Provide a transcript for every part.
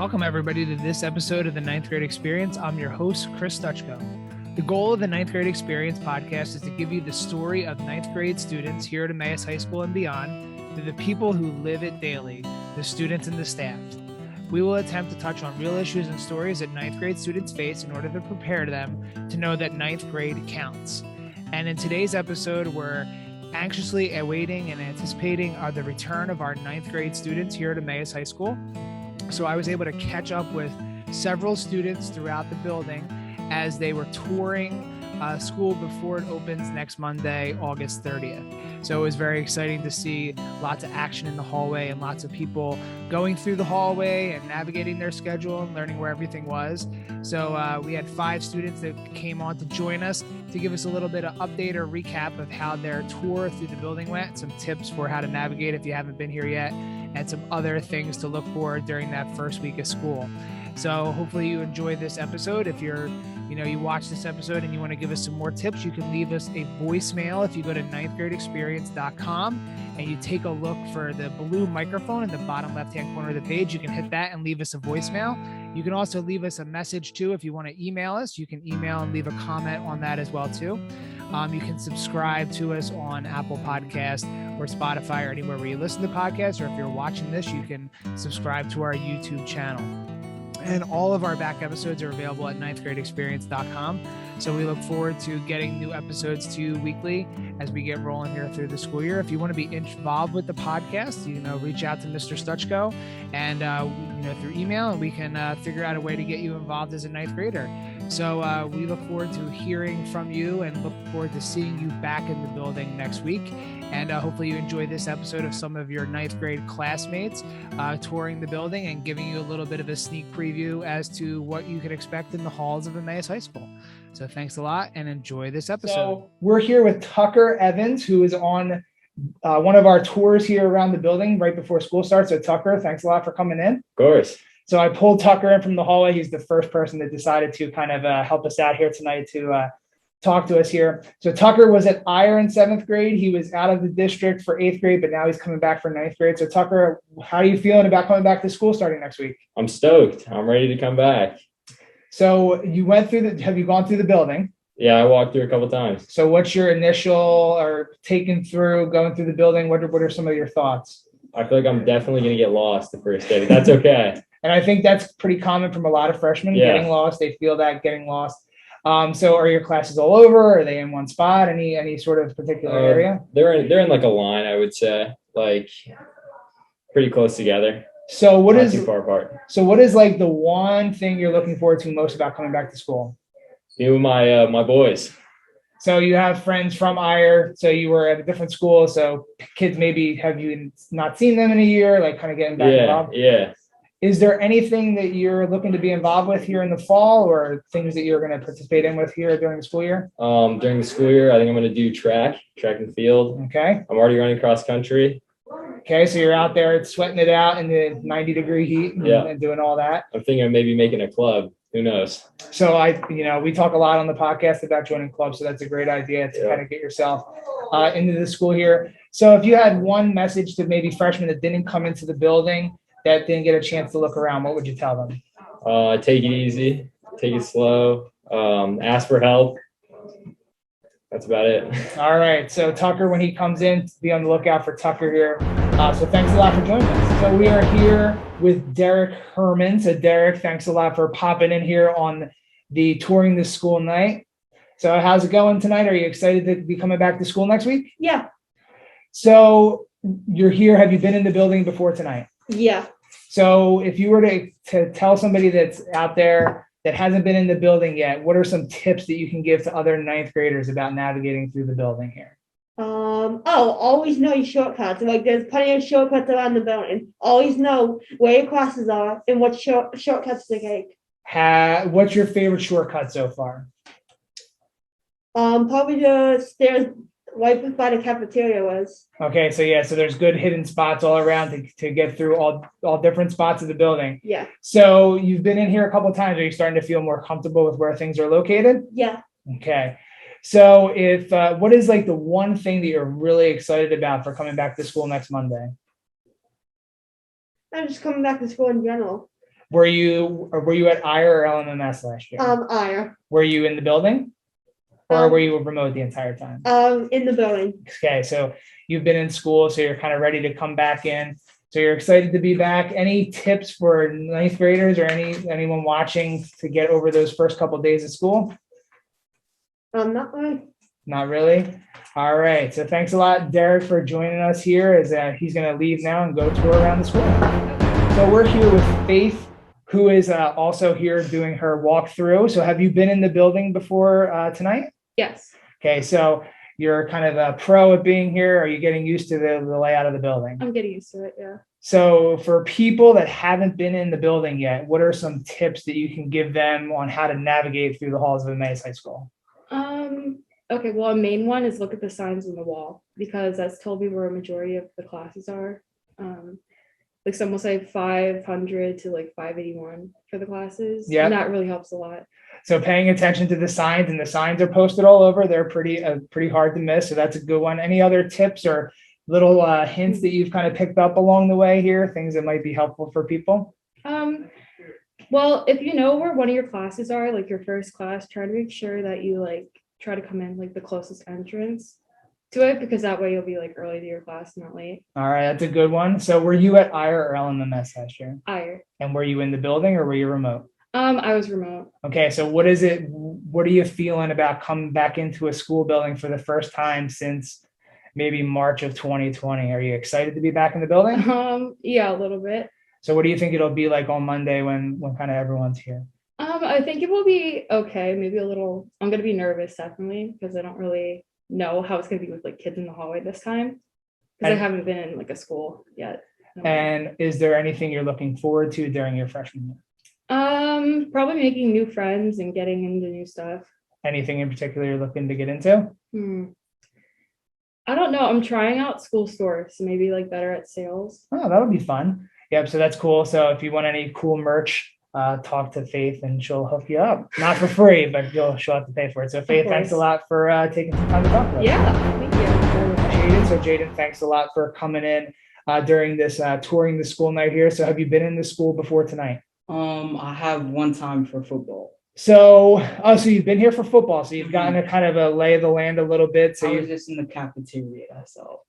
Welcome everybody to this episode of the Ninth Grade Experience. I'm your host, Chris Stuchko. The goal of the Ninth Grade Experience podcast is to give you the story of ninth grade students here at Emmaus High School and beyond through the people who live it daily, the students and the staff. We will attempt to touch on real issues and stories that ninth grade students face in order to prepare them to know that ninth grade counts. And in today's episode, we're anxiously awaiting and anticipating the return of our ninth grade students here at Emmaus High School. So I was able to catch up with several students throughout the building as they were touring school before it opens next Monday, August 30th. So it was very exciting to see lots of action in the hallway and lots of people going through the hallway and navigating their schedule and learning where everything was. So we had 5 students that came on to join us to give us a little bit of update or recap of how their tour through the building went, some tips for how to navigate if you haven't been here yet, and some other things to look for during that first week of school. So hopefully you enjoyed this episode. If you watch this episode and you want to give us some more tips, you can leave us a voicemail if you go to ninthgradeexperience.com and you take a look for the blue microphone in the bottom left-hand corner of the page. You can hit that and leave us a voicemail. You can also leave us a message too. If you want to email us, you can email and leave a comment on that as well too. You can subscribe to us on Apple Podcast or Spotify or anywhere where you listen to podcasts. Or if you're watching this, you can subscribe to our YouTube channel. And all of our back episodes are available at ninthgradeexperience.com. So we look forward to getting new episodes to you weekly as we get rolling here through the school year. If you want to be involved with the podcast, reach out to Mr. Stuchko and, through email, and we can figure out a way to get you involved as a ninth grader. So we look forward to hearing from you and look forward to seeing you back in the building next week. And hopefully you enjoy this episode of some of your ninth grade classmates touring the building and giving you a little bit of a sneak preview as to what you can expect in the halls of Emmaus High School. So thanks a lot and enjoy this episode. So we're here with Tucker Evans, who is on one of our tours here around the building right before school starts. So Tucker, thanks a lot for coming in. Of course. So I pulled Tucker in from the hallway. He's the first person that decided to kind of help us out here tonight to talk to us here. So Tucker was at Eyre in 7th grade. He was out of the district for 8th grade, but now he's coming back for 9th grade. So Tucker, how are you feeling about coming back to school starting next week? I'm stoked. I'm ready to come back. So you have you gone through the building? Yeah, I walked through a couple times. So what's your initial or going through the building? What are some of your thoughts? I feel like I'm definitely going to get lost the first day, but that's okay. And I think that's pretty common from a lot of freshmen getting lost. They feel that getting lost. So are your classes all over? Are they in one spot? Any sort of particular area? They're in like a line, I would say, like pretty close together. So Not too far apart. So what is like the one thing you're looking forward to most about coming back to school? Me with my boys. So you have friends from Eyre. So you were at a different school. So kids maybe have you not seen them in a year, like kind of getting back involved? Yeah. Is there anything that you're looking to be involved with here in the fall, or things that you're going to participate in with here during the school year? During the school year, I think I'm going to do track and field. Okay. I'm already running cross country. Okay, so you're out there sweating it out in the 90-degree heat and doing all that. I'm thinking of maybe making a club. Who knows? So we talk a lot on the podcast about joining clubs, so that's a great idea to kind of get yourself into the school here. So if you had one message to maybe freshmen that didn't come into the building, that didn't get a chance to look around, what would you tell them? Take it easy, take it slow, ask for help. That's about it. All right. So Tucker, when he comes in, be on the lookout for Tucker here. So thanks a lot for joining us. So we are here with Derek Herman. So Derek, thanks a lot for popping in here on the Touring the School night. So how's it going tonight? Are you excited to be coming back to school next week? Yeah. So you're here. Have you been in the building before tonight? Yeah. So if you were to tell somebody that's out there that hasn't been in the building yet, what are some tips that you can give to other ninth graders about navigating through the building here? Always know your shortcuts. Like there's plenty of shortcuts around the building. Always know where your classes are and what shortcuts to take. What's your favorite shortcut so far? Probably the stairs right by the cafeteria was. Okay, so there's good hidden spots all around to get through all different spots of the building. Yeah. So you've been in here a couple of times. Are you starting to feel more comfortable with where things are located? Yeah. Okay. So if what is like the one thing that you're really excited about for coming back to school next Monday? I'm just coming back to school in general. Were you at IRE or LMMS last year? IRE. Were you in the building? Or were you remote the entire time? In the building. Okay, so you've been in school, so you're kind of ready to come back in. So you're excited to be back. Any tips for ninth graders or anyone watching to get over those first couple of days of school? Not really. Not really. All right. So thanks a lot, Derek, for joining us here. As he's going to leave now and go tour around the school. So we're here with Faith, who is also here doing her walkthrough. So have you been in the building before tonight? Yes. Okay. So you're kind of a pro at being here. Are you getting used to the layout of the building? I'm getting used to it, yeah. So for people that haven't been in the building yet, what are some tips that you can give them on how to navigate through the halls of Emmaus High School? Okay, well, a main one is look at the signs on the wall, because that's told me where a majority of the classes are. Like some will say 500 to like 581 for the classes. Yeah. And that really helps a lot. So paying attention to the signs, and the signs are posted all over. They're pretty hard to miss. So that's a good one. Any other tips or little hints that you've kind of picked up along the way here, things that might be helpful for people? Well, if you know where one of your classes are, like your first class, try to make sure that you like try to come in like the closest entrance to it, because that way you'll be like early to your class, not late. All right, that's a good one. So were you at IRE or LMMS last year? IRE. And were you in the building or were you remote? I was remote. Okay, so what are you feeling about coming back into a school building for the first time since maybe March of 2020? Are you excited to be back in the building? Yeah, a little bit. So what do you think it'll be like on Monday when kind of everyone's here? I think it will be okay. Maybe a little, I'm gonna be nervous definitely, because I don't really know how it's gonna be with like kids in the hallway this time, because I haven't been in like a school yet. And is there anything you're looking forward to during your freshman year? Probably making new friends and getting into new stuff. Anything in particular you're looking to get into? I don't know. I'm trying out school stores, so maybe like better at sales. Oh, that'll be fun. Yep. So that's cool. So if you want any cool merch, talk to Faith and she'll hook you up. Not for free, but she'll have to pay for it. So Faith, thanks a lot for taking some time to talk to us. Yeah, thank you. Jaden. So Jaden, thanks a lot for coming in during this touring the school night here. So have you been in the school before tonight? I have one time for football. So you've been here for football. So you've gotten a kind of a lay of the land a little bit. So I you was just in the cafeteria. That's all.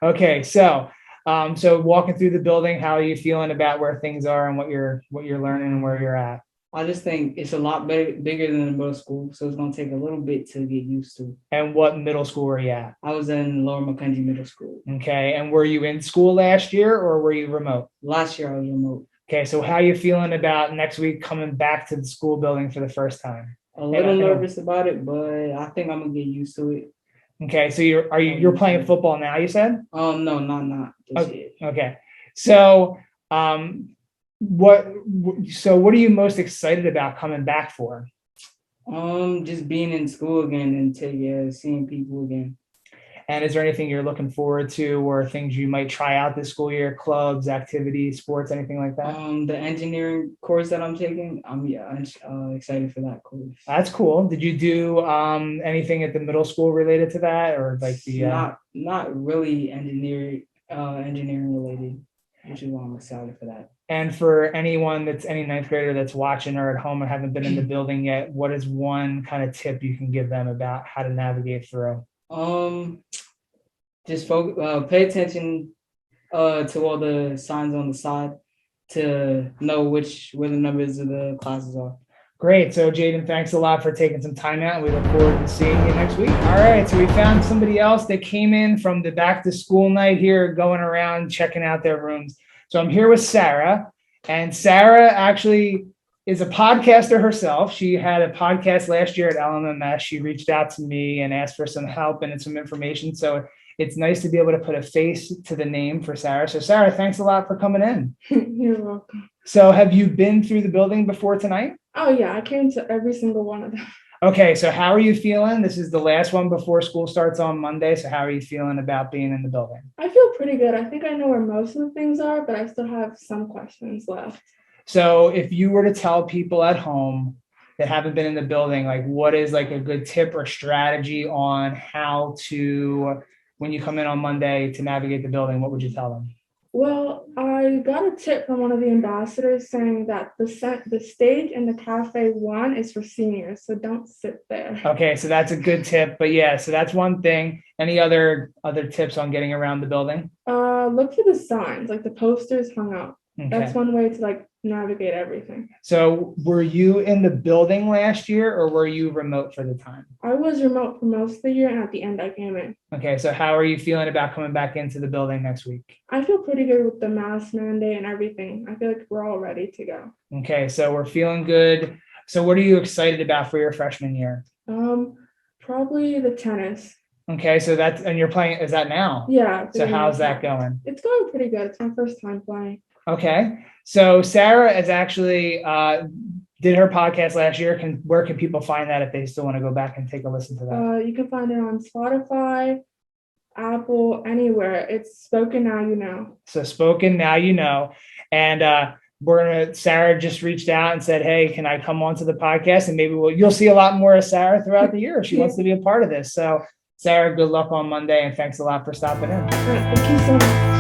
Okay. So walking through the building, how are you feeling about where things are and what you're learning and where you're at? I just think it's a lot bigger than the middle school, so it's gonna take a little bit to get used to. And what middle school were you at? I was in Lower McKenzie Middle School. Okay. And were you in school last year or were you remote? Last year I was remote. Okay. So how are you feeling about next week coming back to the school building for the first time? A little nervous about it, but I think I'm gonna get used to it. Okay. So you're playing football now, you said? No, not just yet. Okay. So what are you most excited about coming back for? Just being in school again and seeing people again. And is there anything you're looking forward to or things you might try out this school year, clubs, activities, sports, anything like that? The engineering course that I'm taking, I'm excited for that course. That's cool. Did you do anything at the middle school related to that, or like the not really engineering related, which is why I'm excited for that. And for anyone that's any ninth grader that's watching or at home and haven't been in the building yet, what is one kind of tip you can give them about how to navigate through? Just pay attention to all the signs on the side to know where the numbers of the classes are. Great. So Jaden, thanks a lot for taking some time out. We look forward to seeing you next week. All right. So we found somebody else that came in from the back to school night here, going around checking out their rooms. So I'm here with Sarah, and Sarah actually is a podcaster herself. She had a podcast last year at LMMS. She reached out to me and asked for some help and some information. So it's nice to be able to put a face to the name for Sarah. So Sarah, thanks a lot for coming in. You're welcome. So have you been through the building before tonight? Oh yeah, I came to every single one of them. Okay, so how are you feeling? This is the last one before school starts on Monday. So how are you feeling about being in the building? I feel pretty good. I think I know where most of the things are, but I still have some questions left. So if you were to tell people at home that haven't been in the building, like what is like a good tip or strategy on how to, when you come in on Monday to navigate the building, what would you tell them? Well, I got a tip from one of the ambassadors saying that the stage in the cafe 1 is for seniors, so don't sit there. Okay, so that's a good tip. But yeah, so that's one thing. Any other tips on getting around the building? Look for the signs, like the posters hung up. Okay. That's one way to like navigate everything. So were you in the building last year or were you remote for the time? I was remote for most of the year, and at the end I came in. Okay, so how are you feeling about coming back into the building next week? I feel pretty good with the mask mandate and everything. I feel like we're all ready to go. Okay, so we're feeling good. So what are you excited about for your freshman year? Probably the tennis. Okay, so and you're playing, is that now? Yeah. So how's that going? It's going pretty good. It's my first time playing. Okay, so Sarah has actually did her podcast last year. Where can people find that if they still want to go back and take a listen to that? You can find it on Spotify, Apple, anywhere. It's Spoken Now You Know. So Spoken Now You Know. And Sarah just reached out and said, hey, can I come onto the podcast? And maybe you'll see a lot more of Sarah throughout the year if she wants to be a part of this. So Sarah, good luck on Monday and thanks a lot for stopping in. All right, thank you so much.